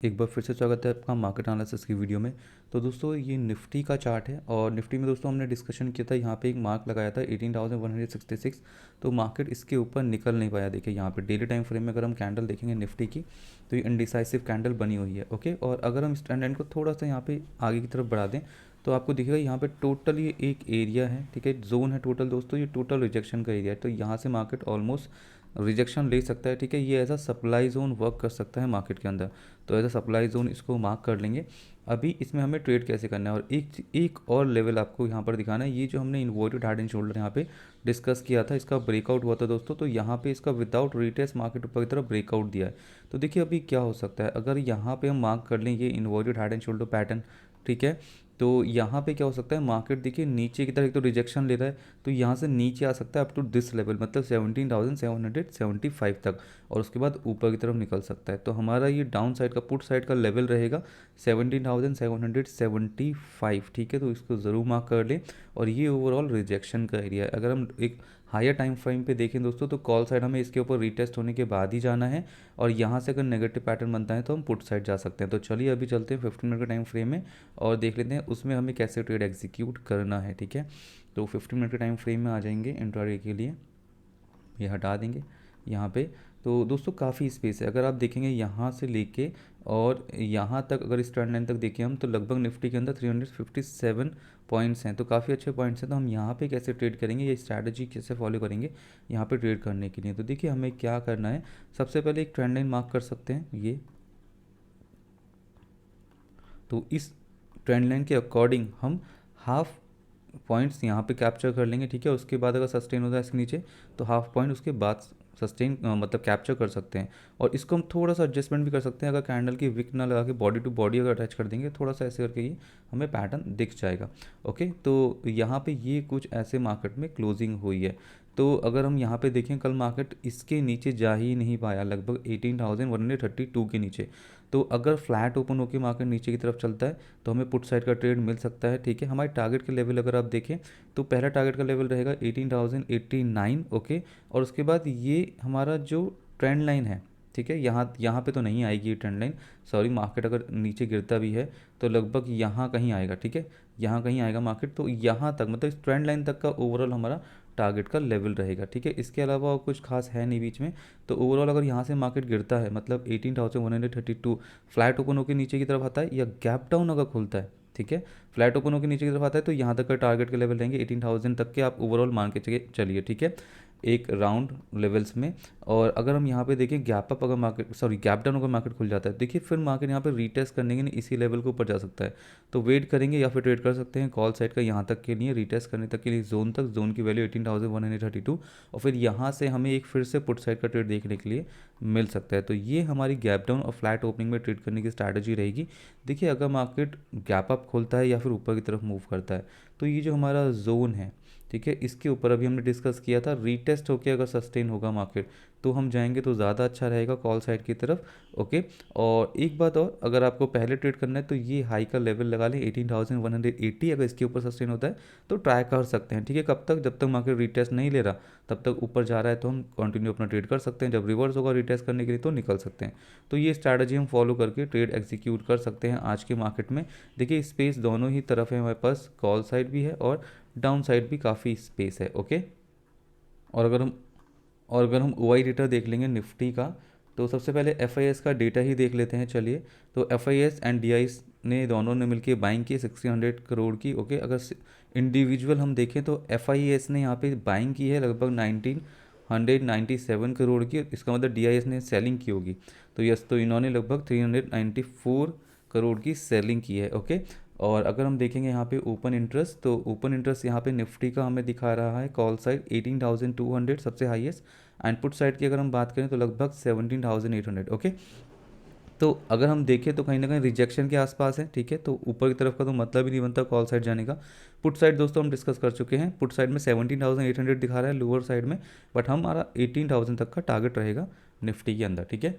एक बार फिर से स्वागत है आपका मार्केट एनालिसिस की वीडियो में। तो दोस्तों ये निफ्टी का चार्ट है और निफ्टी में दोस्तों हमने डिस्कशन किया था, यहाँ पे एक मार्क लगाया था 18,166। तो मार्केट इसके ऊपर निकल नहीं पाया। देखिए यहाँ पे डेली टाइम फ्रेम में अगर हम कैंडल देखेंगे निफ्टी की, तो ये इनडिसाइसिव कैंडल बनी हुई है। ओके, और अगर हम इस ट्रेंड लाइन को थोड़ा सा यहाँ पे आगे की तरफ बढ़ा दें तो आपको दिखेगा यहाँ पे टोटल ये एक एरिया है, ठीक है, जोन है टोटल दोस्तों, ये टोटल रिजेक्शन का एरिया है। तो यहाँ से मार्केट ऑलमोस्ट रिजेक्शन ले सकता है, ठीक है। ये as a supply zone work कर सकता है मार्केट के अंदर, तो एज अ सप्लाई जोन इसको मार्क कर लेंगे। अभी इसमें हमें ट्रेड कैसे करना है, और एक और लेवल आपको यहाँ पर दिखाना है। ये जो हमने इन्वर्टेड हेड एंड शोल्डर यहाँ पे डिस्कस किया था, इसका ब्रेकआउट हुआ था दोस्तों, तो यहाँ पे इसका विदाउट रिटेस्ट मार्केट ऊपर की तरफ ब्रेकआउट दिया है। तो देखिए अभी क्या हो सकता है, अगर यहाँ पे हम मार्क कर लें ये inverted head and shoulder pattern, ठीक है, तो यहाँ पे क्या हो सकता है, मार्केट देखिए नीचे की तरफ एक तो रिजेक्शन ले रहा है, तो यहाँ से नीचे आ सकता है अप टू दिस लेवल, मतलब 17,775 तक, और उसके बाद ऊपर की तरफ निकल सकता है। तो हमारा ये डाउन साइड का पुट साइड का लेवल रहेगा 17,775, ठीक है। तो इसको ज़रूर मार्क कर लें, और ये ओवरऑल रिजेक्शन का एरिया है। अगर हम एक हायर टाइम फ्रेम पे देखें दोस्तों, तो कॉल साइड हमें इसके ऊपर रीटेस्ट होने के बाद ही जाना है, और यहाँ से अगर नेगेटिव पैटर्न बनता है तो हम पुट साइड जा सकते हैं। तो चलिए अभी चलते हैं 15 मिनट के टाइम फ्रेम में और देख लेते हैं उसमें हमें कैसे ट्रेड एग्जीक्यूट करना है, ठीक है। तो 15 मिनट के टाइम फ्रेम में आ जाएंगे इंट्राडे के लिए, ये हटा देंगे यहाँ पे। तो दोस्तों काफ़ी स्पेस है, अगर आप देखेंगे यहाँ से लेके और यहाँ तक, अगर इस ट्रेंड लाइन तक देखें हम, तो लगभग निफ्टी के अंदर 357 पॉइंट्स हैं, तो काफ़ी अच्छे पॉइंट्स हैं। तो हम यहाँ पे कैसे ट्रेड करेंगे, ये स्ट्रैटेजी कैसे फॉलो करेंगे यहाँ पे ट्रेड करने के लिए। तो देखिए हमें क्या करना है, सबसे पहले एक ट्रेंड लाइन मार्क कर सकते हैं ये, तो इस ट्रेंड लाइन के अकॉर्डिंग हम हाफ पॉइंट्स यहाँ पे कैप्चर कर लेंगे, ठीक है। उसके बाद अगर सस्टेन होता है इसके नीचे, तो हाफ पॉइंट उसके बाद सस्टेन मतलब कैप्चर कर सकते हैं। और इसको हम थोड़ा सा एडजस्टमेंट भी कर सकते हैं, अगर कैंडल की विक ना लगा के बॉडी टू बॉडी अगर अटैच कर देंगे थोड़ा सा ऐसे करके, ये हमें पैटर्न दिख जाएगा। ओके, तो यहाँ पे ये कुछ ऐसे मार्केट में क्लोजिंग हुई है। तो अगर हम यहाँ पे देखें, कल मार्केट इसके नीचे जा ही नहीं पाया, लगभग 18,132 के नीचे। तो अगर फ्लैट ओपन होकर मार्केट नीचे की तरफ चलता है तो हमें पुट साइड का ट्रेड मिल सकता है, ठीक है। हमारे टारगेट के लेवल अगर आप देखें, तो पहला टारगेट का लेवल रहेगा 18,089, ओके। और उसके बाद ये हमारा जो ट्रेंड लाइन है, ठीक है, यहाँ पे तो नहीं आएगी ये ट्रेंड लाइन, सॉरी, मार्केट अगर नीचे गिरता भी है तो लगभग यहाँ कहीं आएगा, ठीक है, यहाँ कहीं आएगा मार्केट। तो यहाँ तक, मतलब इस ट्रेंड लाइन तक का ओवरऑल हमारा टारगेट का लेवल रहेगा, ठीक है। इसके अलावा और कुछ खास है नहीं बीच में। तो ओवरऑल अगर यहाँ से मार्केट गिरता है, मतलब 18,132 फ्लैट ओपन होकर नीचे की तरफ आता है, या गैप डाउन अगर खुलता है, ठीक है, फ्लैट ओपन होकर नीचे की तरफ आता है, तो यहाँ तक का टारगेट के लेवल रहेंगे 18,000 तक के, आप ओवरऑल मान के चलिए, ठीक है, एक राउंड लेवल्स में। और अगर हम यहाँ पे देखें गैप अप अगर मार्केट, सॉरी गैप डाउन अगर मार्केट खुल जाता है, देखिए फिर मार्केट यहाँ पे रीटेस्ट करने के लिए इसी लेवल के ऊपर जा सकता है। तो वेट करेंगे या फिर ट्रेड कर सकते हैं कॉल साइड का यहाँ तक के लिए, रीटेस्ट करने तक के लिए जोन तक, जोन की वैल्यू 18,132, और फिर यहाँ से हमें एक फिर से पुट साइड का ट्रेड देखने के लिए मिल सकता है। तो ये हमारी गैप डाउन और फ्लैट ओपनिंग में ट्रेड करने की स्ट्रैटेजी रहेगी। देखिए अगर मार्केट गैप अप खोलता है या फिर ऊपर की तरफ मूव करता है, तो ये जो हमारा जोन है, ठीक है, इसके ऊपर अभी हमने डिस्कस किया था, रीटेस्ट होकर अगर सस्टेन होगा मार्केट तो हम जाएंगे तो ज़्यादा अच्छा रहेगा कॉल साइड की तरफ। ओके, और एक बात और, अगर आपको पहले ट्रेड करना है तो ये हाई का लेवल लगा लें 18,180, अगर इसके ऊपर सस्टेन होता है तो ट्राई कर सकते हैं, ठीक है। कब तक, जब तक मार्केट रीटेस्ट नहीं ले रहा, तब तक ऊपर जा रहा है तो हम कंटिन्यू अपना ट्रेड कर सकते हैं, जब रिवर्स होगा रीटेस्ट करने के लिए तो निकल सकते हैं। तो ये स्ट्रैटेजी हम फॉलो करके ट्रेड एग्जीक्यूट कर सकते हैं आज के मार्केट में। देखिए स्पेस दोनों ही तरफ है हमारे पास, कॉल साइड भी है और डाउन साइड भी काफ़ी स्पेस है, ओके। और अगर हम ओ आई डेटा देख लेंगे निफ्टी का, तो सबसे पहले एफ आई एस का डेटा ही देख लेते हैं, चलिए। तो F I S and D I ने दोनों ने मिलकर बाइंग की 1600 करोड़ की, ओके। अगर इंडिविजुअल हम देखें तो एफ आई एस ने यहाँ पे बाइंग की है लगभग 1997 करोड़ की, इसका मतलब डी आई एस ने सेलिंग की होगी। तो यस, तो इन्होंने लगभग 394 करोड़ की सेलिंग की है, ओके। और अगर हम देखेंगे यहाँ पे ओपन इंटरेस्ट, तो ओपन इंटरेस्ट यहाँ पे निफ्टी का हमें दिखा रहा है कॉल साइड 18,200 सबसे हाईएस्ट, एंड पुट साइड की अगर हम बात करें तो लगभग 17,800, ओके। तो अगर हम देखें तो कहीं ना कहीं रिजेक्शन के आसपास है, ठीक है। तो ऊपर की तरफ का तो मतलब ही नहीं बनता कॉल साइड जाने का। पुट साइड दोस्तों हम डिस्कस कर चुके हैं, पुट साइड में 17,800 दिखा रहा है लोअर साइड में, बट हमारा 18,000 तक का टारगेट रहेगा निफ्टी के अंदर, ठीक है।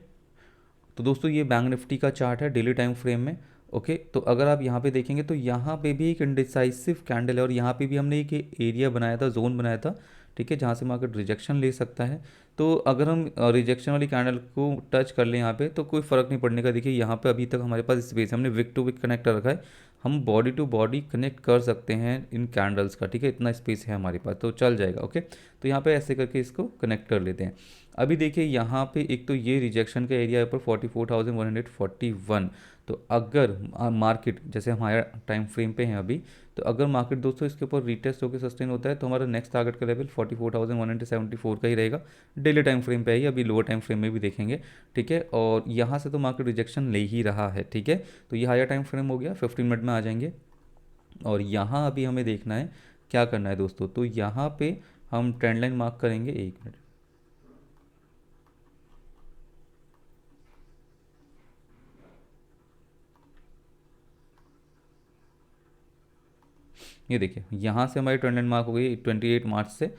तो दोस्तों ये बैंक निफ्टी का चार्ट है डेली टाइम फ्रेम में, ओके, तो अगर आप यहाँ पे देखेंगे तो यहाँ पे भी एक इंडिसाइसिव कैंडल है और यहाँ पे भी हमने एक एरिया बनाया था, जोन बनाया था, ठीक है, जहाँ से मार्केट रिजेक्शन ले सकता है। तो अगर हम रिजेक्शन वाली कैंडल को टच कर लें यहाँ पे तो कोई फ़र्क नहीं पड़ने का। देखिए यहाँ पे अभी तक हमारे पास स्पेस है, हमने विक टू विक कनेक्ट रखा है, हम बॉडी टू बॉडी कनेक्ट कर सकते हैं इन कैंडल्स का, ठीक है, इतना स्पेस है हमारे पास तो चल जाएगा। ओके, तो यहाँ पे ऐसे करके इसको कनेक्ट कर लेते हैं। अभी देखिए यहाँ पे एक तो ये रिजेक्शन का एरिया है ऊपर 44,141। तो अगर मार्केट जैसे हम हायर टाइम फ्रेम पे हैं अभी, तो अगर मार्केट दोस्तों इसके ऊपर रीटेस्ट होकर सस्टेन होता है तो हमारा नेक्स्ट टारगेट का लेवल 44,174 का ही रहेगा। डेली टाइम फ्रेम पे ही, अभी लोअर टाइम फ्रेम में भी देखेंगे, ठीक है। और यहाँ से तो मार्केट रिजेक्शन ले ही रहा है, ठीक है। तो ये हायर टाइम फ्रेम हो गया, 15 मिनट में आ जाएंगे। और यहाँ अभी हमें देखना है क्या करना है दोस्तों, तो यहाँ पे हम ट्रेंड लाइन मार्क करेंगे। एक मिनट, ये देखिए यहाँ से हमारी ट्रेंड लाइन मार्क हो गई 28 मार्च से।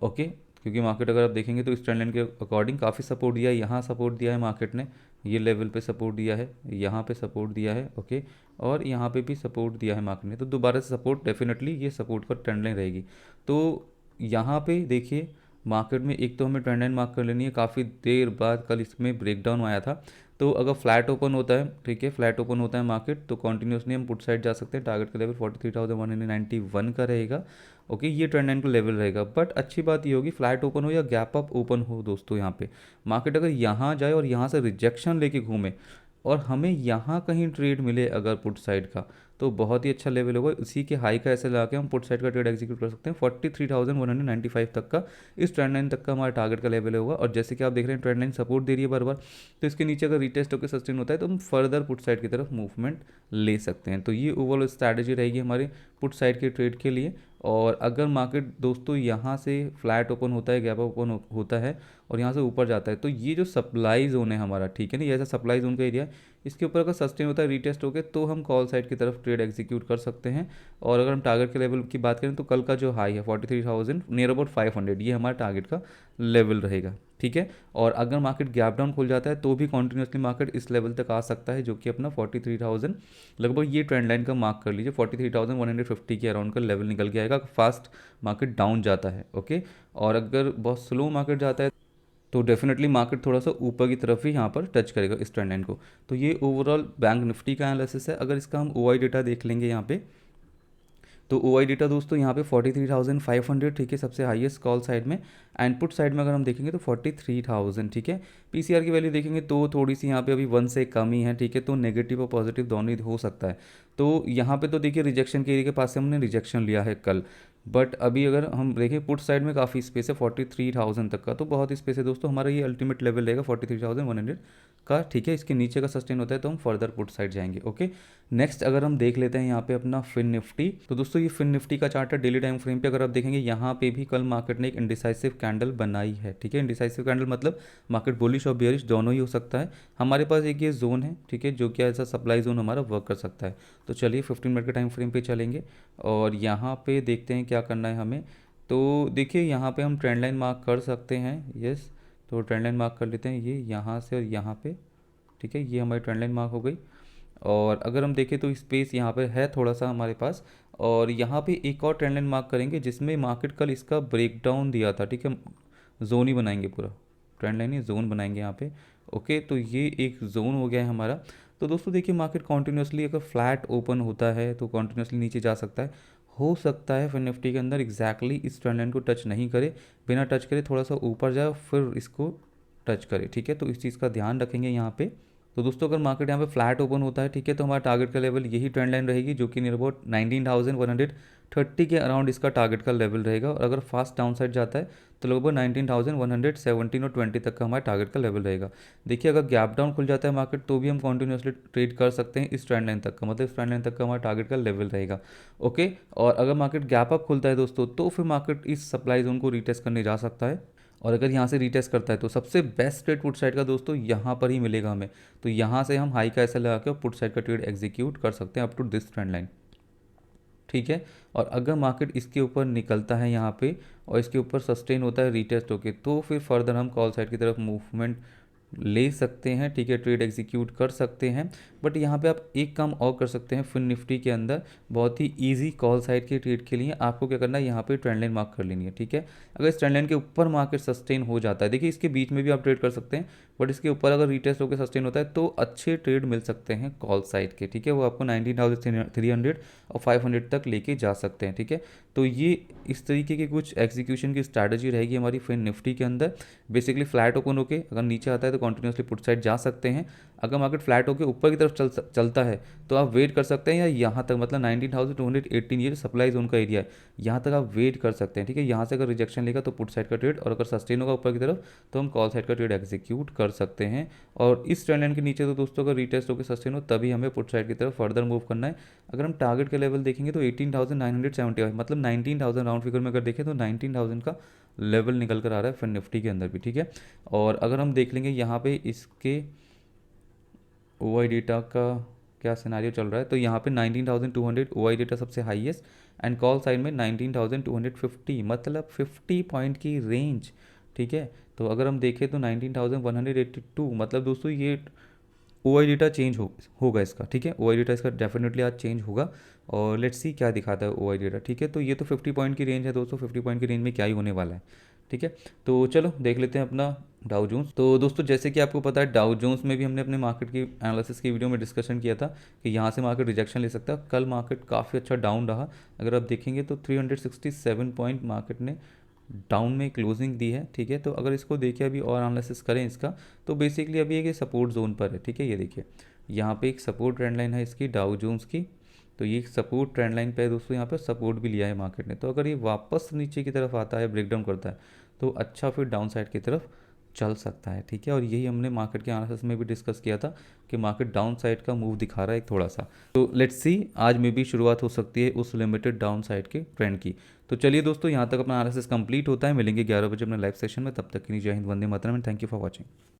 ओके, क्योंकि मार्केट अगर आप देखेंगे तो इस ट्रेंड लाइन के अकॉर्डिंग काफ़ी सपोर्ट दिया है, यहाँ सपोर्ट दिया है मार्केट ने, ये लेवल पे सपोर्ट दिया है, यहाँ पे सपोर्ट दिया है, ओके, और यहाँ पे भी सपोर्ट दिया है मार्केट ने। तो दोबारा से सपोर्ट, डेफिनेटली ये सपोर्ट का ट्रेंड लाइन रहेगी। तो यहाँ पे देखिए मार्केट में एक तो हमें ट्रेंड लाइन मार्क कर लेनी है, काफ़ी देर बाद कल इसमें ब्रेकडाउन आया था। तो अगर फ्लैट ओपन होता है, ठीक है, फ्लैट ओपन होता है मार्केट तो कॉन्टिन्यूसली हम पुट साइड जा सकते हैं। टारगेट का लेवल 43,191 का रहेगा। ओके, ये ट्रेंड लाइन का लेवल रहेगा। बट अच्छी बात ये होगी फ्लैट ओपन हो या गैप अप ओपन हो दोस्तों, यहाँ पे मार्केट अगर यहाँ जाए और यहाँ से रिजेक्शन लेके घूमे और हमें यहाँ कहीं ट्रेड मिले अगर पुट साइड का, तो बहुत ही अच्छा लेवल होगा। इसी के हाई का ऐसे लगा के हम पुट साइड का ट्रेड एग्जीक्यूट कर सकते हैं। 43,195 तक का, इस ट्रेंड लाइन तक का हमारा टारगेट का लेवल होगा। और जैसे कि आप देख रहे हैं ट्रेंड लाइन सपोर्ट दे रही है बार बार, तो इसके नीचे अगर रिटेस्ट होकर सस्टेन होता है तो हम फर्दर पुट साइड की तरफ मूवमेंट ले सकते हैं। तो ये ओवरऑल स्ट्रैटेजी रहेगी हमारे पुट साइड के ट्रेड के लिए। और अगर मार्केट दोस्तों यहाँ से फ्लैट ओपन होता है, गैप ओपन होता है और यहाँ से ऊपर जाता है, तो ये जो सप्लाई जोन है हमारा, ठीक है ना, ये ऐसा सप्लाई जोन का एरिया, इसके ऊपर अगर सस्टेन होता है रिटेस्ट होकर, तो हम कॉल साइड की तरफ ट्रेड एग्जीक्यूट कर सकते हैं। और अगर हम टारगेट के लेवल की बात करें तो कल का जो हाई है 43,000 नियर अबाउट 500, ये हमारा टारगेट का लेवल रहेगा, ठीक है। और अगर मार्केट गैप डाउन खुल जाता है तो भी कॉन्टिन्यूसली मार्केट इस लेवल तक आ सकता है, जो कि अपना 43,000 लगभग ये ट्रेंड लाइन का मार्क कर लीजिए। 43,150 के अराउंड का लेवल निकल के आएगा फास्ट मार्केट डाउन जाता है, ओके। और अगर बहुत स्लो मार्केट जाता है तो डेफिनेटली मार्केट थोड़ा सा ऊपर की तरफ ही यहाँ पर टच करेगा इस ट्रेंड लाइन को। तो ये ओवरऑल बैंक निफ्टी का एनालिसिस है। अगर इसका हम ओआई डेटा देख लेंगे यहाँ पे, तो ओआई डेटा दोस्तों यहाँ पे 43,500, ठीक है, सबसे हाईएस्ट कॉल साइड में। इनपुट साइड में अगर हम देखेंगे तो 43,000, ठीक है। पीसीआर की वैल्यू देखेंगे तो थोड़ी सी यहाँ पे अभी 1 से कम ही है, ठीक है, तो नेगेटिव और पॉजिटिव दोनों ही हो सकता है। तो यहाँ पे तो देखिए रिजेक्शन के एरिया के पास से हमने रिजेक्शन लिया है कल, बट अभी अगर हम देखें पुट साइड में काफ़ी स्पेस है 43,000 तक का, तो बहुत स्पेस है दोस्तों। हमारा ये अल्टीमेट लेवल रहेगा 43,100 का, ठीक है। इसके नीचे का सस्टेन होता है तो हम फर्दर पुट साइड जाएंगे, ओके। नेक्स्ट अगर हम देख लेते हैं यहाँ पे अपना फिन निफ्टी, तो दोस्तों ये फिन निफ्टी का चार्ट है डेली टाइम फ्रेम पे। अगर आप देखेंगे यहाँ पे भी कल मार्केट ने एक इंडिसाइसिव कैंडल बनाई है, ठीक है। इंडिसाइसिव कैंडल मतलब मार्केट बुलिश और बेयरिश दोनों ही हो सकता है। हमारे पास एक ये जोन है, ठीक है, जो कि ऐसा सप्लाई जोन हमारा वर्क कर सकता है। तो चलिए 15 मिनट के टाइम फ्रेम पे चलेंगे और यहाँ पे देखते हैं क्या करना है हमें। तो देखिए यहाँ पे हम ट्रेंड लाइन मार्क कर सकते हैं, यस। तो ट्रेंड लाइन मार्क कर लेते हैं, ये यहाँ से और यहाँ पे, ठीक है, ये हमारी ट्रेंड लाइन मार्क हो गई। और अगर हम देखें तो स्पेस यहाँ पर है थोड़ा सा हमारे पास। और यहाँ पे एक और ट्रेंड लाइन मार्क करेंगे जिसमें मार्केट कल इसका ब्रेकडाउन दिया था, ठीक है। जोन ही बनाएंगे पूरा, ट्रेंड लाइन ही जोन बनाएंगे यहाँ पे, ओके। तो ये एक जोन हो गया है हमारा। तो दोस्तों देखिए मार्केट कॉन्टिन्यूसली अगर फ्लैट ओपन होता है तो कॉन्टिन्यूसली नीचे जा सकता है। हो सकता है फिर निफ्टी के अंदर एग्जैक्टली इस ट्रेंड लाइन को टच नहीं करे, बिना टच करे थोड़ा सा ऊपर जाए फिर इसको टच करे, ठीक है। तो इस चीज़ का ध्यान रखेंगे यहाँ पे। तो दोस्तों अगर मार्केट यहाँ पे फ्लैट ओपन होता है, ठीक है, तो हमारा टारगेट का लेवल यही ट्रेंड लाइन रहेगी, जो कि नियर अबाउट 19,130 के अराउंड इसका टारगेट का लेवल रहेगा। और अगर फास्ट डाउन साइड जाता है तो लगभग 19,117 और 20 तक का हमारा टारगेट का लेवल रहेगा। देखिए अगर गैप डाउन खुल जाता है मार्केट तो भी हम कॉन्टिन्यूसली ट्रेड कर सकते हैं इस ट्रेंड लाइन तक का, मतलब इस ट्रेंड लाइन तक का हमारा टारगेट का लेवल रहेगा, ओके। और अगर मार्केट गैप अप खुलता है दोस्तों तो फिर मार्केट इस सप्लाई जोन को रीटेस्ट करने जा सकता है। और अगर यहाँ से रीटेस्ट करता है तो सबसे बेस्ट ट्रेड पुट साइड का दोस्तों यहाँ पर ही मिलेगा हमें। तो यहाँ से हम हाई का ऐसा लगा के पुट साइड का ट्रेड एग्जीक्यूट कर सकते हैं up to this trend line, ठीक है। और अगर मार्केट इसके ऊपर निकलता है यहाँ पे और इसके ऊपर सस्टेन होता है रीटेस्ट होके, तो फिर फर्दर हम कॉल साइड की तरफ मूवमेंट ले सकते हैं, ठीक है, ट्रेड एग्जीक्यूट कर सकते हैं। बट यहाँ पे आप एक काम और कर सकते हैं फिन निफ्टी के अंदर, बहुत ही इजी कॉल साइड के ट्रेड के लिए आपको क्या करना है, यहाँ पे ट्रेंड लाइन मार्क कर लेनी है, ठीक है। अगर इस ट्रेंड लाइन के ऊपर मार्केट सस्टेन हो जाता है, देखिए इसके बीच में भी आप ट्रेड कर सकते हैं, बट इसके ऊपर अगर रिटेस्ट होकर सस्टेन होता है तो अच्छे ट्रेड मिल सकते हैं कॉल साइड के, ठीक है। वो आपको 19,300 और 500 तक लेके जा सकते हैं, ठीक है। तो ये इस तरीके की कुछ एग्जीक्यूशन की स्ट्रैटेजी रहेगी हमारी फिन निफ्टी के अंदर। बेसिकली फ्लैट ओपन होके अगर नीचे आता है तो कंटिन्यूसली पुट साइड जा सकते हैं। अगर मार्केट फ्लैट होकर ऊपर की तरफ चलता है तो आप वेट कर सकते हैं, या यहाँ तक मतलब 19,218 ये सप्लाई जोन का एरिया है, यहाँ तक आप वेट कर सकते हैं, ठीक है। यहाँ से अगर रिजेक्शन लेगा तो पुट साइड का ट्रेड, और अगर सस्टेन होगा ऊपर की तरफ तो हम कॉल साइड का ट्रेड एग्जीक्यूट कर सकते हैं। और इस ट्रेंड लाइन के नीचे तो दोस्तों अगर रीटेस्ट होकर सस्टेन हो तभी हमें पुट साइड की तरफ फर्दर मूव करना है। अगर हम टारगेट के लेवल देखेंगे तो 18,975, मतलब 19,000 राउंड फिगर में अगर देखें तो 19,000 का लेवल निकल कर आ रहा है फिर निफ्टी के अंदर भी, ठीक है। और अगर हम देख लेंगे यहाँ पे इसके ओआई डेटा का क्या सिनारियो चल रहा है, तो यहाँ पे 19,200 ओआई डेटा सबसे हाईएस्ट, एंड कॉल साइड में 19,250, मतलब 50 पॉइंट की रेंज, ठीक है। तो अगर हम देखें तो 19,182, मतलब दोस्तों ये ओआई डेटा चेंज होगा इसका, ठीक है। ओआई डेटा इसका डेफिनेटली आज चेंज होगा, और लेट्स सी क्या दिखाता है ओआई डेटा, ठीक है। तो ये तो 50 पॉइंट की रेंज है दोस्तों, 50 पॉइंट की रेंज में क्या ही होने वाला है, ठीक है। तो चलो देख लेते हैं अपना डाउ जोन्स। तो दोस्तों जैसे कि आपको पता है डाउ जोन्स में भी हमने अपने मार्केट की एनालिसिस की वीडियो में डिस्कशन किया था कि यहाँ से मार्केट रिजेक्शन ले सकता है। कल मार्केट काफ़ी अच्छा डाउन रहा, अगर आप देखेंगे तो 367 पॉइंट मार्केट ने डाउन में क्लोजिंग दी है, ठीक है। तो अगर इसको देखिए अभी और एनालिसिस करें इसका, तो बेसिकली अभी एक सपोर्ट जोन पर है, ठीक है। ये देखिए यहाँ पे एक सपोर्ट ट्रेंड लाइन है इसकी डाउ जोन्स की, तो ये सपोर्ट ट्रेंड लाइन पे है दोस्तों, यहाँ पे सपोर्ट भी लिया है मार्केट ने। तो अगर ये वापस नीचे की तरफ आता है, ब्रेकडाउन करता है, तो अच्छा फिर डाउन साइड की तरफ चल सकता है, ठीक है। और यही हमने मार्केट के एनालिसिस में भी डिस्कस किया था कि मार्केट डाउन साइड का मूव दिखा रहा है एक थोड़ा सा। तो लेट्स सी आज में भी शुरुआत हो सकती है उस लिमिटेड डाउन साइड के ट्रेंड की। तो चलिए दोस्तों यहाँ तक अपना एनालिसिस कंप्लीट होता है, मिलेंगे 11 बजे अपने लाइव सेशन में, तब तक के लिए जय हिंद, वंदे मातरम, and thank you for watching.